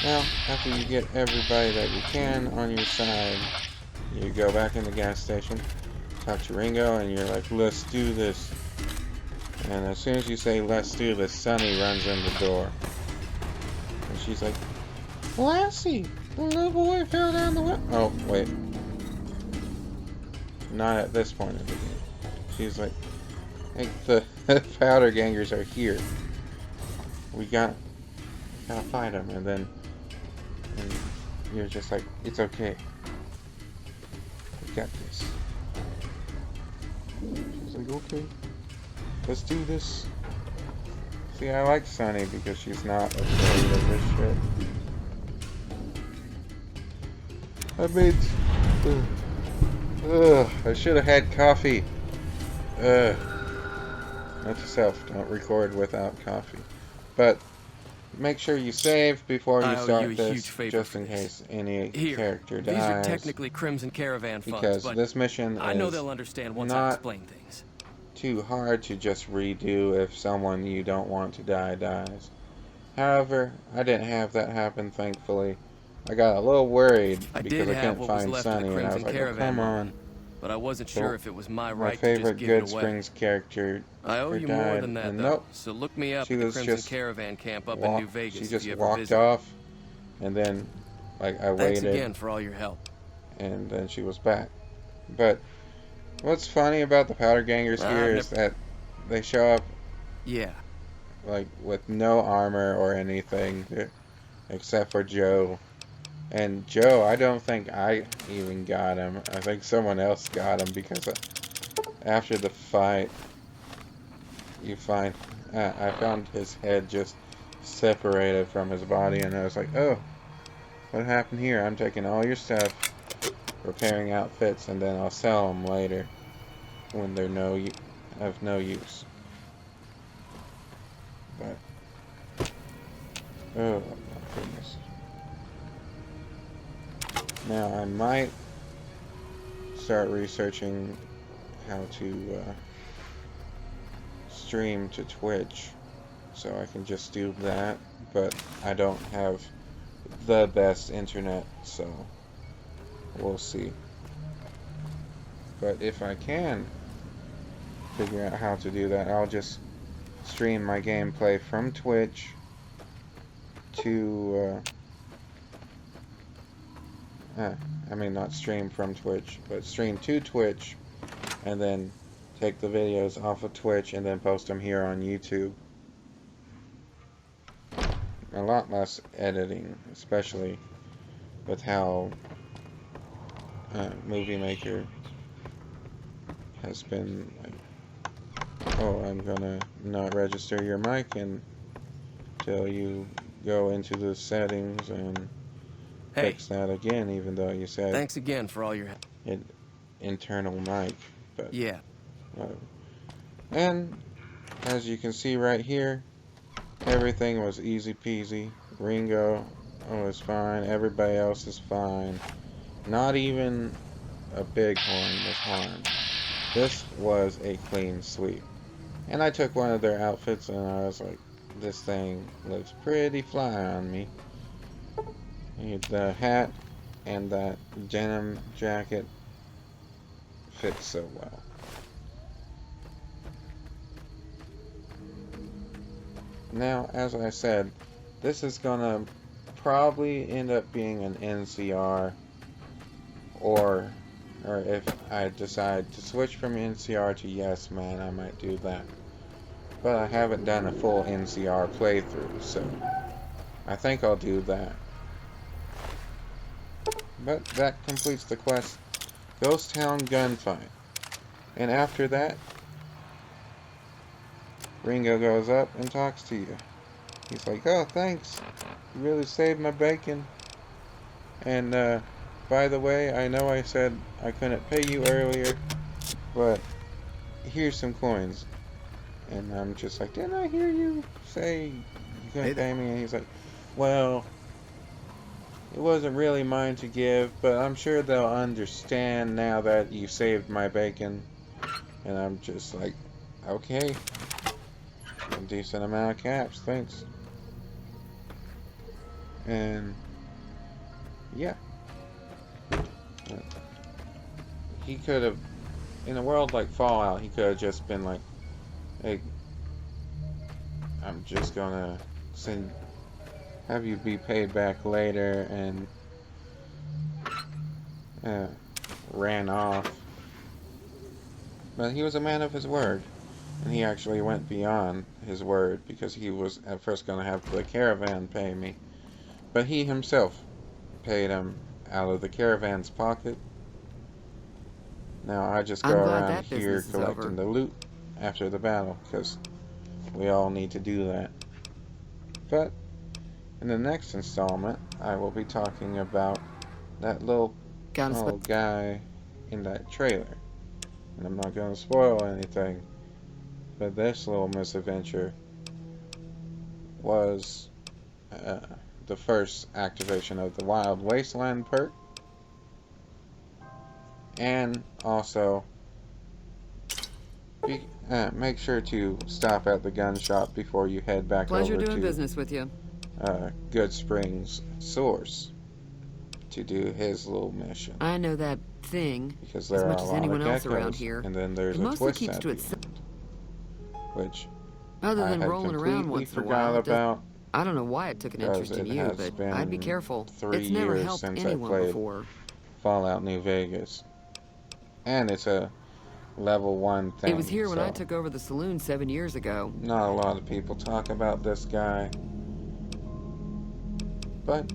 Now, after you get everybody that you can on your side, you go back in the gas station, talk to Ringo, and you're like, let's do this. And as soon as you say, let's do this, Sunny runs in the door. And she's like, Lassie, the little boy fell down the well. Oh, wait. Not at this point in the game. She's like, hey, the powder gangers are here. We gotta fight them. And then you're just like, it's okay. We got this. She's like, okay. Let's do this. See, I like Sunny because she's not afraid of this shit. I made... I should have had coffee. Note to self, don't record without coffee. But make sure you save before you start this, just in case any character dies. These are technically Crimson Caravan funds, because but this mission I know is they'll understand once I explain things. Too hard to just redo if someone you don't want to die dies. However, I didn't have that happen, thankfully. I got a little worried because I couldn't find Sunny, and I was like, oh, come on. But I wasn't sure if it was my right to just give Good it away. Springs character I owe you more than that, though. Nope, so look me up at the Crimson Caravan camp up in New Vegas. She just if you ever walked visit. off, and then like I Thanks waited. again for all your help. And then she was back. But what's funny about the powder gangers here is that they show up, like with no armor or anything, except for Joe. And Joe, I don't think I even got him. I think someone else got him, because after the fight, you find I found his head just separated from his body, and I was like, oh, what happened here? I'm taking all your stuff, repairing outfits, and then I'll sell them later when they're of no use. But oh my goodness. Now I might start researching how to stream to Twitch, so I can just do that, but I don't have the best internet, so we'll see. But if I can figure out how to do that, I'll just stream my gameplay from Twitch to I mean, not stream from Twitch, but stream to Twitch, and then take the videos off of Twitch and then post them here on YouTube. A lot less editing, especially with how movie maker has been like, oh, I'm gonna not register your mic until you go into the settings and fix that again, even though you said Thanks again for all your internal mic, but yeah. whatever. And as you can see right here, everything was easy peasy. Ringo was fine. Everybody else is fine. Not even a bighorn was harmed. This was a clean sweep. And I took one of their outfits and I was like, this thing looks pretty fly on me. The hat and that denim jacket fit so well. Now, as I said, this is gonna probably end up being an NCR, or if I decide to switch from NCR to Yes Man, I might do that. But I haven't done a full NCR playthrough, so I think I'll do that. But that completes the quest, Ghost Town Gunfight. And after that, Ringo goes up and talks to you. He's like, oh, thanks. You really saved my bacon. And, by the way, I know I said I couldn't pay you earlier, but here's some coins. And I'm just like, didn't I hear you say you couldn't pay me? And he's like, well, it wasn't really mine to give, but I'm sure they'll understand now that you saved my bacon. And I'm just like, okay. A decent amount of caps, thanks. And yeah, he could have, in a world like Fallout, he could have just been like, hey, I'm just gonna have you be paid back later, and ran off. But he was a man of his word. And he actually went beyond his word, because he was at first going to have the caravan pay me. But he himself paid him out of the caravan's pocket. Now I just go around here collecting the loot after the battle, because we all need to do that. But in the next installment, I will be talking about that little guy in that trailer. And I'm not going to spoil anything. But this little misadventure was the first activation of the Wild Wasteland perk. And also, make sure to stop at the gun shop before you head back Pleasure over doing to business with you. Good Springs Source to do his little mission. I know that thing because as there much are a as lot anyone of else geckos, around here. and then there's it a mostly twist keeps at to the itself. end, which Other than I had rolling around once in a forgot while, about. I don't know why it took an interest in you, but I'd be careful. 3 It's never years helped since anyone I played before. Fallout New Vegas, and it's a level 1 thing. It was here when so I took over the saloon 7 years ago. Not a lot of people talk about this guy, but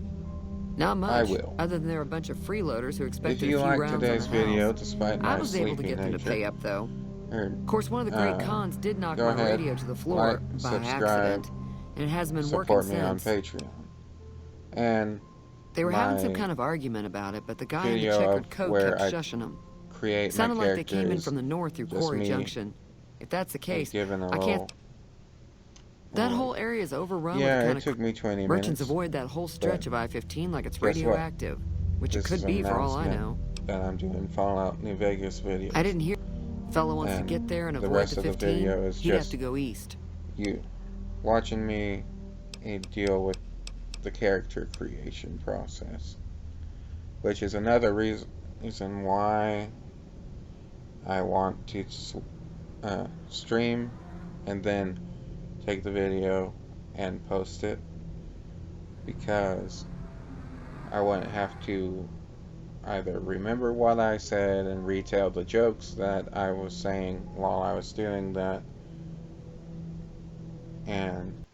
not much. I will. Other than there are a bunch of freeloaders who expected if you a few like rounds today's on the video, house. despite my I was able to sleepy get them to nature, pay up, though. Of course, one of the great cons did knock go my ahead, radio to the floor like, by subscribe, accident, and it hasn't been support working me since. on Patreon. And They were having some my kind of argument about it, but the guy in the video checkered of coat where kept I shushing them. create Sounded my like they came in characters, from the north through just Quarry me Junction. If that's the case, given a I can't. little, That whole area is overrun yeah, with the kind it took me 20 Merchants minutes, avoid that whole stretch of I-15 like it's guess what? radioactive, which it This could is be an for all I know. announcement that I'm doing Fallout New Vegas videos. I didn't hear. Fellow wants to And get there and the avoid rest the of the 15. video is He'd have just to go east. you watching me deal with the character creation process, which is another reason why I want to stream and then take the video and post it, because I wouldn't have to either remember what I said and retell the jokes that I was saying while I was doing that, and